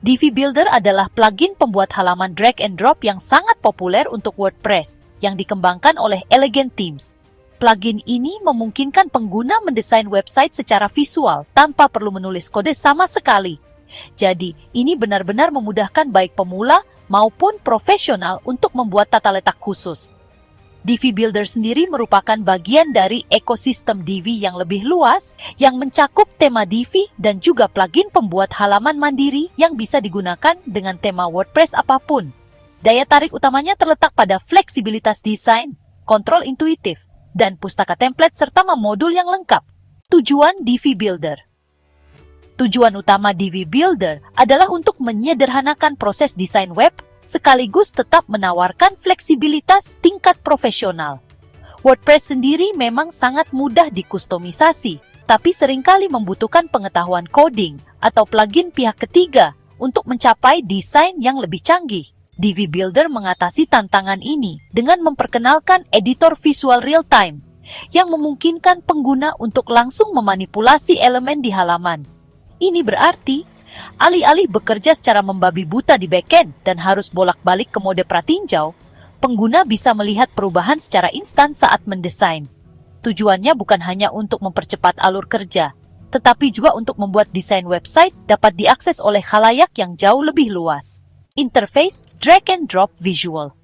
Divi Builder adalah plugin pembuat halaman drag and drop yang sangat populer untuk WordPress yang dikembangkan oleh Elegant Themes. Plugin ini memungkinkan pengguna mendesain website secara visual tanpa perlu menulis kode sama sekali. Jadi, ini benar-benar memudahkan baik pemula maupun profesional untuk membuat tata letak khusus. Divi Builder sendiri merupakan bagian dari ekosistem Divi yang lebih luas yang mencakup tema Divi dan juga plugin pembuat halaman mandiri yang bisa digunakan dengan tema WordPress apapun. Daya tarik utamanya terletak pada fleksibilitas desain, kontrol intuitif, dan pustaka template serta modul yang lengkap. Tujuan Divi Builder. Tujuan utama Divi Builder adalah untuk menyederhanakan proses desain web sekaligus tetap menawarkan fleksibilitas tingkat profesional. WordPress sendiri memang sangat mudah dikustomisasi, tapi seringkali membutuhkan pengetahuan coding atau plugin pihak ketiga untuk mencapai desain yang lebih canggih. Divi Builder mengatasi tantangan ini dengan memperkenalkan editor visual real-time yang memungkinkan pengguna untuk langsung memanipulasi elemen di halaman. Ini berarti alih-alih bekerja secara membabi buta di backend dan harus bolak-balik ke mode pratinjau, pengguna bisa melihat perubahan secara instan saat mendesain. Tujuannya bukan hanya untuk mempercepat alur kerja, tetapi juga untuk membuat desain website dapat diakses oleh khalayak yang jauh lebih luas. Interface Drag and Drop Visual.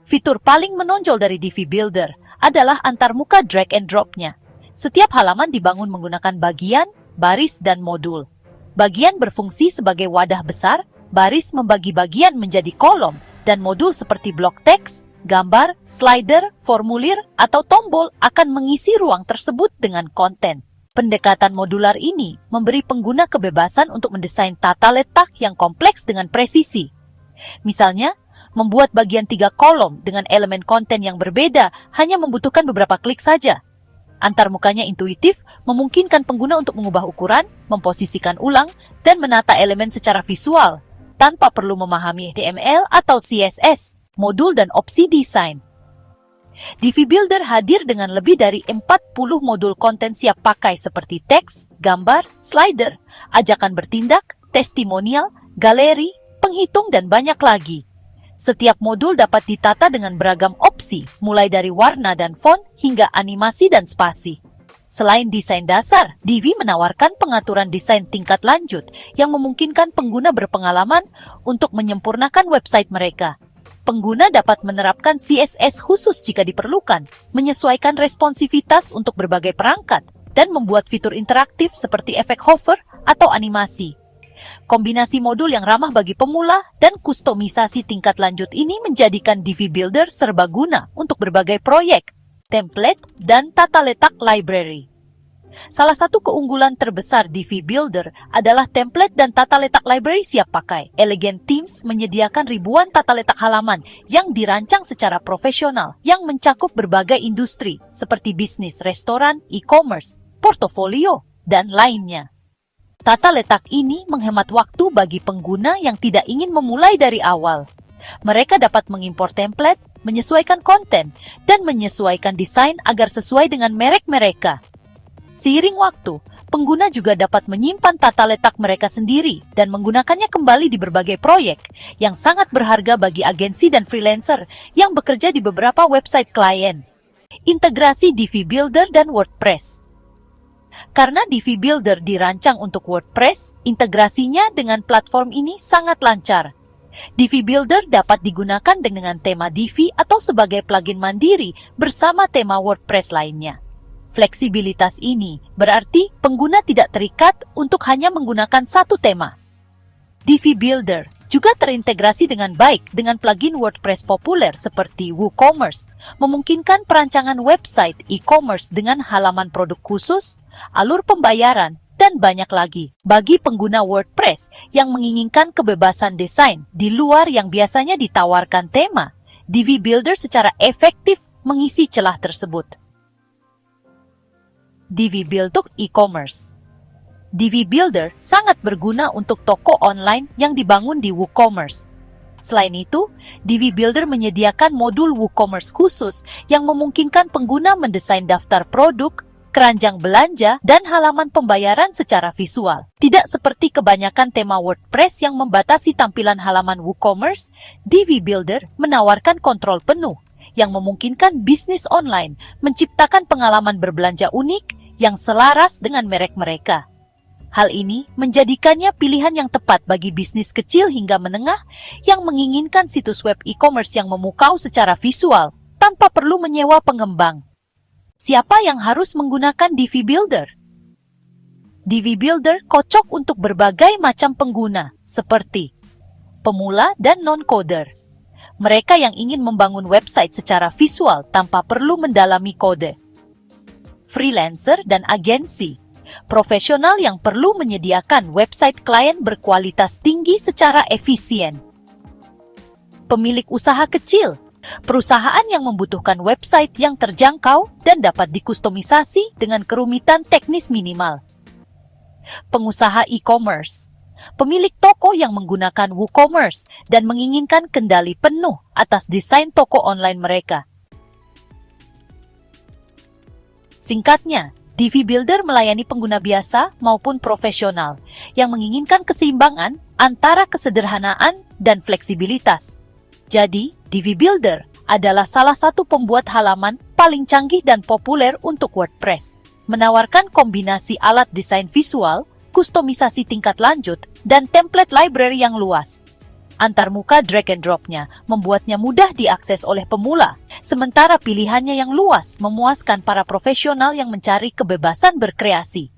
Fitur paling menonjol dari Divi Builder adalah antarmuka drag and drop-nya. Setiap halaman dibangun menggunakan bagian, baris, dan modul. Bagian berfungsi sebagai wadah besar, baris membagi bagian menjadi kolom, dan modul seperti blok teks, gambar, slider, formulir, atau tombol akan mengisi ruang tersebut dengan konten. Pendekatan modular ini memberi pengguna kebebasan untuk mendesain tata letak yang kompleks dengan presisi. Misalnya, membuat bagian 3 kolom dengan elemen konten yang berbeda hanya membutuhkan beberapa klik saja. Antarmukanya intuitif, memungkinkan pengguna untuk mengubah ukuran, memposisikan ulang, dan menata elemen secara visual, tanpa perlu memahami HTML atau CSS, modul dan opsi desain. Divi Builder hadir dengan lebih dari 40 modul konten siap pakai seperti teks, gambar, slider, ajakan bertindak, testimonial, galeri, penghitung, dan banyak lagi. Setiap modul dapat ditata dengan beragam opsi, mulai dari warna dan font hingga animasi dan spasi. Selain desain dasar, Divi menawarkan pengaturan desain tingkat lanjut yang memungkinkan pengguna berpengalaman untuk menyempurnakan website mereka. Pengguna dapat menerapkan CSS khusus jika diperlukan, menyesuaikan responsivitas untuk berbagai perangkat, dan membuat fitur interaktif seperti efek hover atau animasi. Kombinasi modul yang ramah bagi pemula dan kustomisasi tingkat lanjut ini menjadikan Divi Builder serbaguna untuk berbagai proyek, template, dan tata letak library. Salah satu keunggulan terbesar Divi Builder adalah template dan tata letak library siap pakai. Elegant Themes menyediakan ribuan tata letak halaman yang dirancang secara profesional yang mencakup berbagai industri seperti bisnis, restoran, e-commerce, portofolio, dan lainnya. Tata letak ini menghemat waktu bagi pengguna yang tidak ingin memulai dari awal. Mereka dapat mengimpor template, menyesuaikan konten, dan menyesuaikan desain agar sesuai dengan merek mereka. Seiring waktu, pengguna juga dapat menyimpan tata letak mereka sendiri dan menggunakannya kembali di berbagai proyek yang sangat berharga bagi agensi dan freelancer yang bekerja di beberapa website klien. Integrasi Divi Builder dan WordPress. Karena Divi Builder dirancang untuk WordPress, integrasinya dengan platform ini sangat lancar. Divi Builder dapat digunakan dengan tema Divi atau sebagai plugin mandiri bersama tema WordPress lainnya. Fleksibilitas ini berarti pengguna tidak terikat untuk hanya menggunakan satu tema. Divi Builder juga terintegrasi dengan baik dengan plugin WordPress populer seperti WooCommerce, memungkinkan perancangan website e-commerce dengan halaman produk khusus, alur pembayaran, dan banyak lagi. Bagi pengguna WordPress yang menginginkan kebebasan desain di luar yang biasanya ditawarkan tema, Divi Builder secara efektif mengisi celah tersebut. Divi Builder e-commerce. Divi Builder sangat berguna untuk toko online yang dibangun di WooCommerce. Selain itu, Divi Builder menyediakan modul WooCommerce khusus yang memungkinkan pengguna mendesain daftar produk, keranjang belanja, dan halaman pembayaran secara visual. Tidak seperti kebanyakan tema WordPress yang membatasi tampilan halaman WooCommerce, DV Builder menawarkan kontrol penuh yang memungkinkan bisnis online menciptakan pengalaman berbelanja unik yang selaras dengan merek mereka. Hal ini menjadikannya pilihan yang tepat bagi bisnis kecil hingga menengah yang menginginkan situs web e-commerce yang memukau secara visual tanpa perlu menyewa pengembang. Siapa yang harus menggunakan DV Builder? DV Builder cocok untuk berbagai macam pengguna, seperti pemula dan non-coder. Mereka yang ingin membangun website secara visual tanpa perlu mendalami kode. Freelancer dan agensi. Profesional yang perlu menyediakan website klien berkualitas tinggi secara efisien. Pemilik usaha kecil. Perusahaan yang membutuhkan website yang terjangkau dan dapat dikustomisasi dengan kerumitan teknis minimal. Pengusaha e-commerce. Pemilik toko yang menggunakan WooCommerce dan menginginkan kendali penuh atas desain toko online mereka. Singkatnya, DV Builder melayani pengguna biasa maupun profesional yang menginginkan keseimbangan antara kesederhanaan dan fleksibilitas. Jadi, DV Builder adalah salah satu pembuat halaman paling canggih dan populer untuk WordPress, menawarkan kombinasi alat desain visual, kustomisasi tingkat lanjut, dan template library yang luas. Antarmuka drag and drop-nya membuatnya mudah diakses oleh pemula, sementara pilihannya yang luas memuaskan para profesional yang mencari kebebasan berkreasi.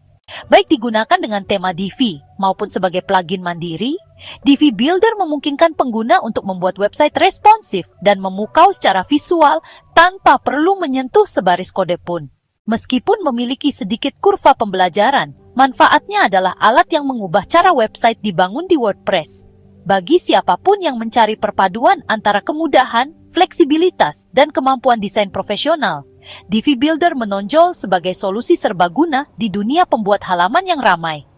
Baik digunakan dengan tema DV maupun sebagai plugin mandiri, DV Builder memungkinkan pengguna untuk membuat website responsif dan memukau secara visual tanpa perlu menyentuh sebaris kode pun. Meskipun memiliki sedikit kurva pembelajaran, manfaatnya adalah alat yang mengubah cara website dibangun di WordPress. Bagi siapapun yang mencari perpaduan antara kemudahan, fleksibilitas, dan kemampuan desain profesional, DV Builder menonjol sebagai solusi serbaguna di dunia pembuat halaman yang ramai.